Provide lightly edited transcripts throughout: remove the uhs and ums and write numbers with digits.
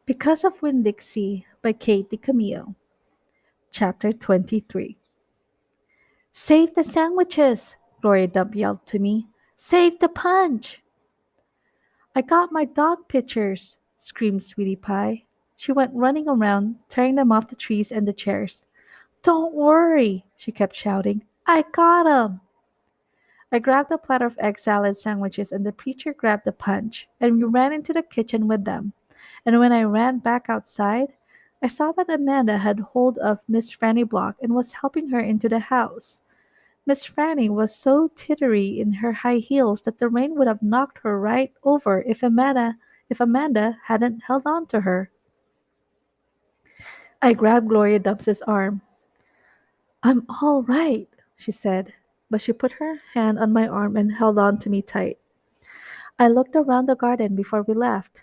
Because of Winn Dixie by Katie Camille. Chapter 23. Save the sandwiches! Gloria Dump yelled to me. Save the punch! I got my dog pictures, screamed Sweetie Pie. She went running around, tearing them off the trees and the chairs. Don't worry, she kept shouting. I got 'em! I grabbed a platter of egg salad sandwiches and the preacher grabbed the punch, and we ran into the kitchen with them. And when I ran back outside, I saw that Amanda had hold of Miss Franny Block and was helping her into the house. Miss Franny was so tittery in her high heels that the rain would have knocked her right over if Amanda hadn't held on to her. I grabbed Gloria Dumps's arm. I'm all right, she said, but she put her hand on my arm and held on to me tight. I looked around the garden before we left.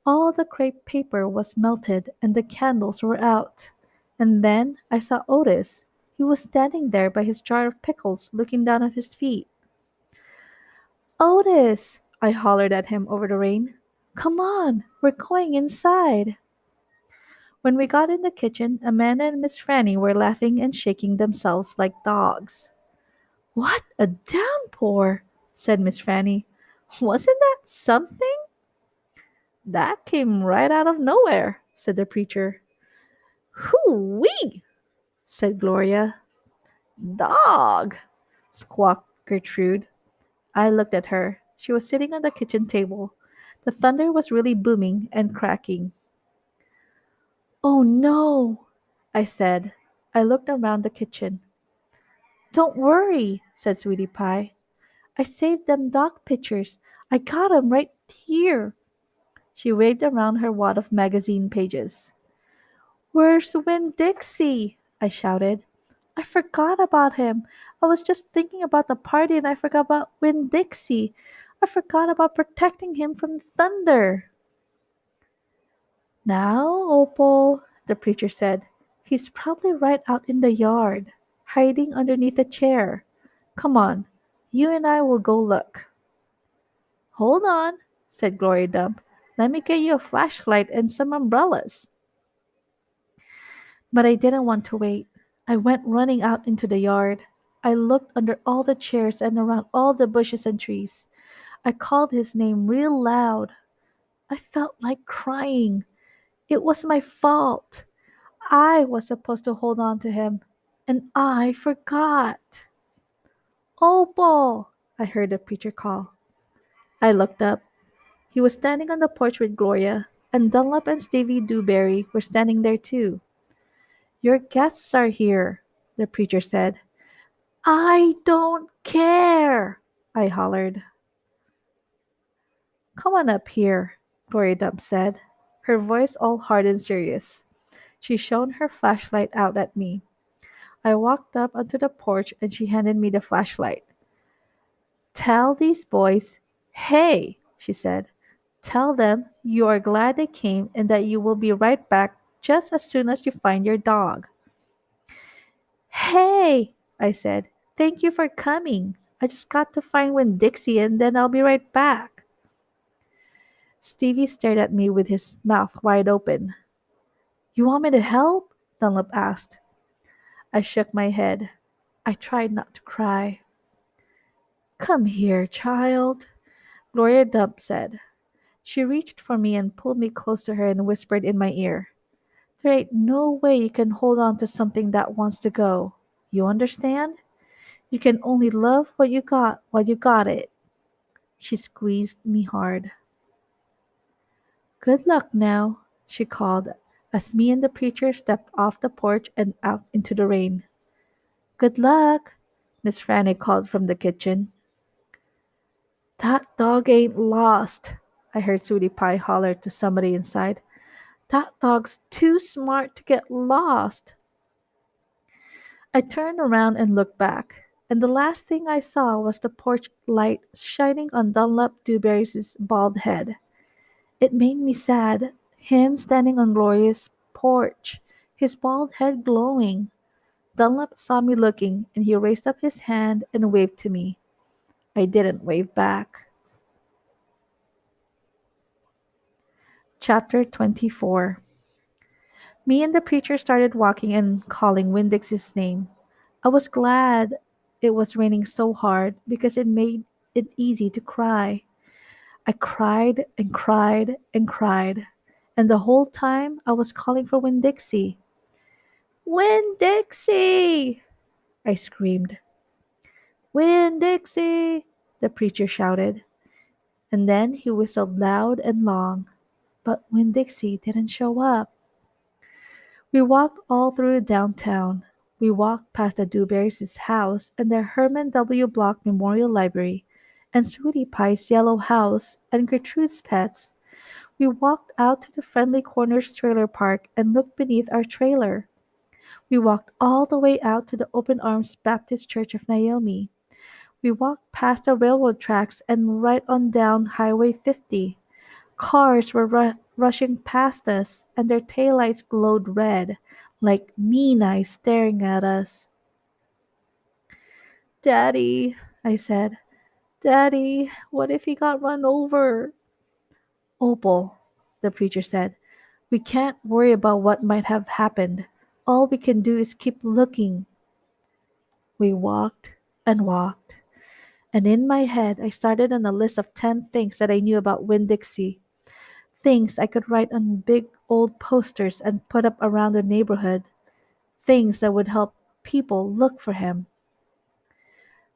All the crepe paper was melted and the candles were out. And then I saw Otis. He was standing there by his jar of pickles looking down at his feet. Otis! I hollered at him over the rain. Come on, we're going inside. When we got in the kitchen, Amanda and Miss Franny were laughing and shaking themselves like dogs. What a downpour, said Miss Franny. Wasn't that something? That came right out of nowhere, said the preacher. Hoo-wee, said Gloria. Dog, squawked Gertrude. I looked at her. She was sitting on the kitchen table. The thunder was really booming and cracking. Oh no, I said. I looked around the kitchen. Don't worry, said Sweetie Pie. I saved them dog pictures. I got 'em right here. She waved around her wad of magazine pages. Where's Winn Dixie? I shouted. I forgot about him. I was just thinking about the party and I forgot about Winn Dixie. I forgot about protecting him from thunder. Now, Opal, the preacher said, he's probably right out in the yard, hiding underneath a chair. Come on, you and I will go look. Hold on, said Gloria Dump. Let me get you a flashlight and some umbrellas. But I didn't want to wait. I went running out into the yard. I looked under all the chairs and around all the bushes and trees. I called his name real loud. I felt like crying. It was my fault. I was supposed to hold on to him, and I forgot. Opal! I heard the preacher call. I looked up. He was standing on the porch with Gloria, and Dunlop and Stevie Dewberry were standing there too. Your guests are here, the preacher said. I don't care, I hollered. Come on up here, Gloria Dump said, her voice all hard and serious. She shone her flashlight out at me. I walked up onto the porch and she handed me the flashlight. Tell these boys, hey, she said. Tell them you are glad they came and that you will be right back just as soon as you find your dog. Hey, I said. Thank you for coming. I just got to find Winn Dixie and then I'll be right back. Stevie stared at me with his mouth wide open. You want me to help? Dunlop asked. I shook my head. I tried not to cry. Come here, child, Gloria Dump said. She reached for me and pulled me close to her and whispered in my ear. There ain't no way you can hold on to something that wants to go. You understand? You can only love what you got while you got it. She squeezed me hard. Good luck now, she called as me and the preacher stepped off the porch and out into the rain. Good luck, Miss Franny called from the kitchen. That dog ain't lost, I heard Sweetie Pie holler to somebody inside. That dog's too smart to get lost. I turned around and looked back, and the last thing I saw was the porch light shining on Dunlop Dewberry's bald head. It made me sad, him standing on Gloria's porch, his bald head glowing. Dunlop saw me looking, and he raised up his hand and waved to me. I didn't wave back. Chapter 24. Me and the preacher started walking and calling Winn Dixie's name. I was glad it was raining so hard because it made it easy to cry. I cried and cried and cried, and the whole time I was calling for Winn Dixie. Winn Dixie! I screamed. Winn Dixie! The preacher shouted, and then he whistled loud and long, but Winn Dixie didn't show up. We walked all through downtown. We walked past the Dewberry's house and the Herman W. Block Memorial Library and Sweetie Pie's yellow house and Gertrude's pets. We walked out to the Friendly Corners trailer park and looked beneath our trailer. We walked all the way out to the Open Arms Baptist Church of Naomi. We walked past the railroad tracks and right on down Highway 50. Cars were rushing past us, and their taillights glowed red, like mean eyes staring at us. Daddy, I said, Daddy, what if he got run over? Opal, the preacher said, we can't worry about what might have happened. All we can do is keep looking. We walked and walked, and in my head I started on a list of 10 things that I knew about Winn Dixie. Things I could write on big old posters and put up around the neighborhood. Things that would help people look for him.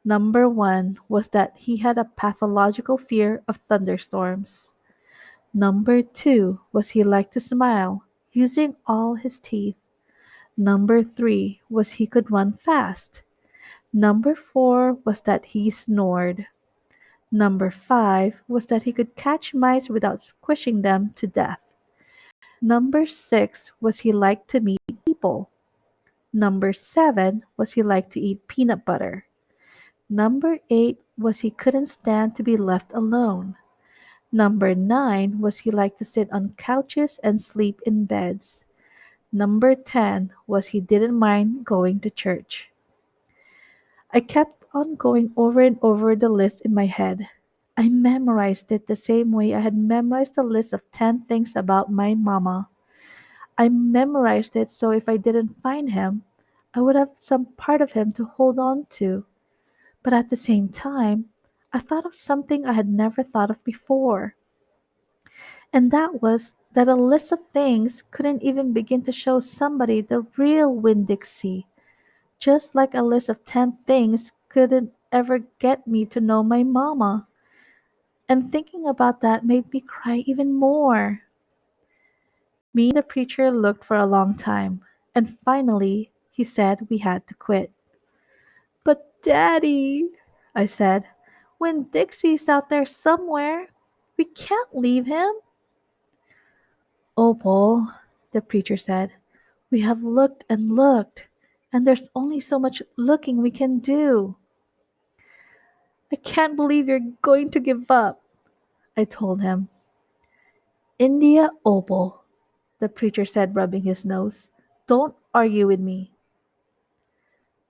Number one was that he had a pathological fear of thunderstorms. Number two was he liked to smile, using all his teeth. Number three was he could run fast. Number four was that he snored. Number five was that he could catch mice without squishing them to death. Number six was he liked to meet people. Number seven was he liked to eat peanut butter. Number eight was he couldn't stand to be left alone. Number nine was he liked to sit on couches and sleep in beds. Number 10 was he didn't mind going to church. I kept on going over and over the list in my head. I memorized it the same way I had memorized the list of 10 things about my mama. I memorized it so if I didn't find him, I would have some part of him to hold on to. But at the same time, I thought of something I had never thought of before. And that was that a list of things couldn't even begin to show somebody the real Winn Dixie, just like a list of 10 things couldn't ever get me to know my mama. And thinking about that made me cry even more. Me and the preacher looked for a long time, and finally he said we had to quit. But Daddy, I said, when Dixie's out there somewhere, we can't leave him. Opal, the preacher said, we have looked and looked, and there's only so much looking we can do. I can't believe you're going to give up, I told him. India Opal, the preacher said, rubbing his nose. Don't argue with me.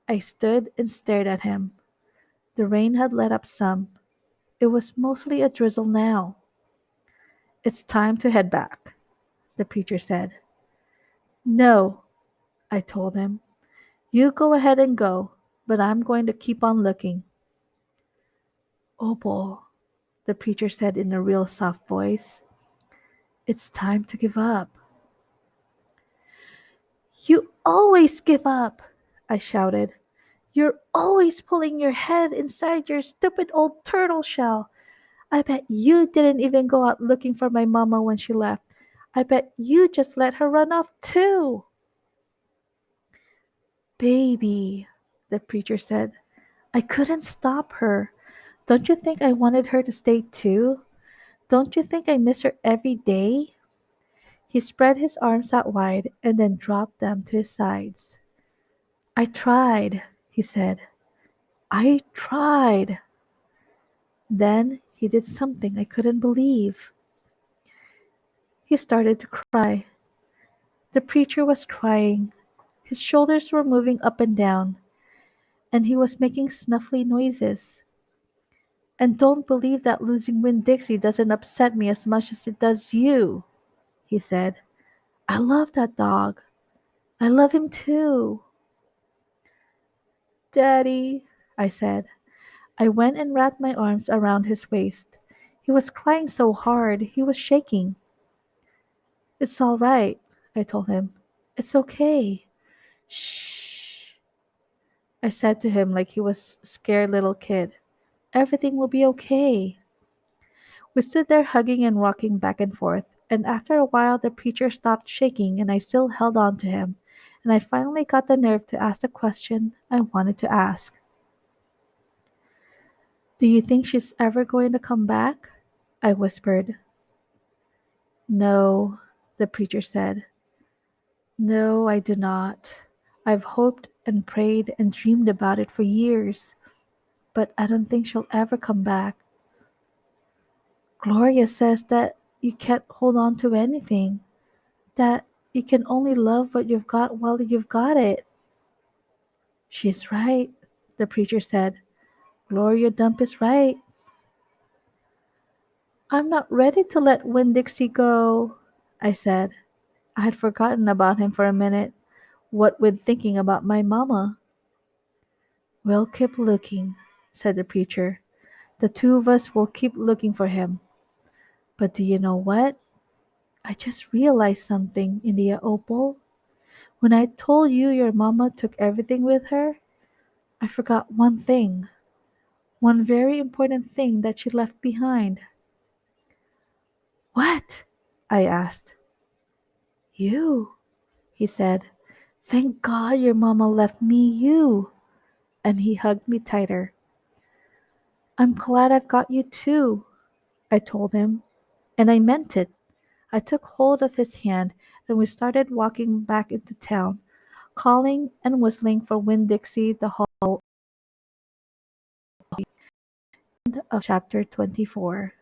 I stood and stared at him. The rain had let up some. It was mostly a drizzle now. It's time to head back, the preacher said. No, I told him. You go ahead and go, but I'm going to keep on looking. Opal, the preacher said in a real soft voice. It's time to give up. You always give up, I shouted. You're always pulling your head inside your stupid old turtle shell. I bet you didn't even go out looking for my mama when she left. I bet you just let her run off too. Baby, the preacher said, I couldn't stop her. Don't you think I wanted her to stay too? Don't you think I miss her every day? He spread his arms out wide and then dropped them to his sides. I tried, he said. I tried. Then he did something I couldn't believe. He started to cry. The preacher was crying. His shoulders were moving up and down, and he was making snuffly noises. And don't believe that losing Winn Dixie doesn't upset me as much as it does you. he said. I love that dog. I love him too. Daddy, I said. I went and wrapped my arms around his waist. He was crying so hard, he was shaking. It's all right, I told him. It's okay. Shh, I said to him like he was a scared little kid. Everything will be okay. We stood there hugging and rocking back and forth, and after a while the preacher stopped shaking and I still held on to him, and I finally got the nerve to ask the question I wanted to ask. Do you think she's ever going to come back? I whispered. No, the preacher said. No, I do not. I've hoped and prayed and dreamed about it for years, but I don't think she'll ever come back. Gloria says that you can't hold on to anything, that you can only love what you've got while you've got it. She's right, the preacher said. Gloria Dump is right. I'm not ready to let Winn Dixie go, I said. I had forgotten about him for a minute, what with thinking about my mama. We'll keep looking, said the preacher. The two of us will keep looking for him. But do you know what? I just realized something, India Opal. When I told you your mama took everything with her, I forgot one thing. One very important thing that she left behind. What? I asked. You, he said. Thank God your mama left me you. And he hugged me tighter. I'm glad I've got you too, I told him. And I meant it. I took hold of his hand and we started walking back into town, calling and whistling for Winn Dixie the whole end of chapter 24.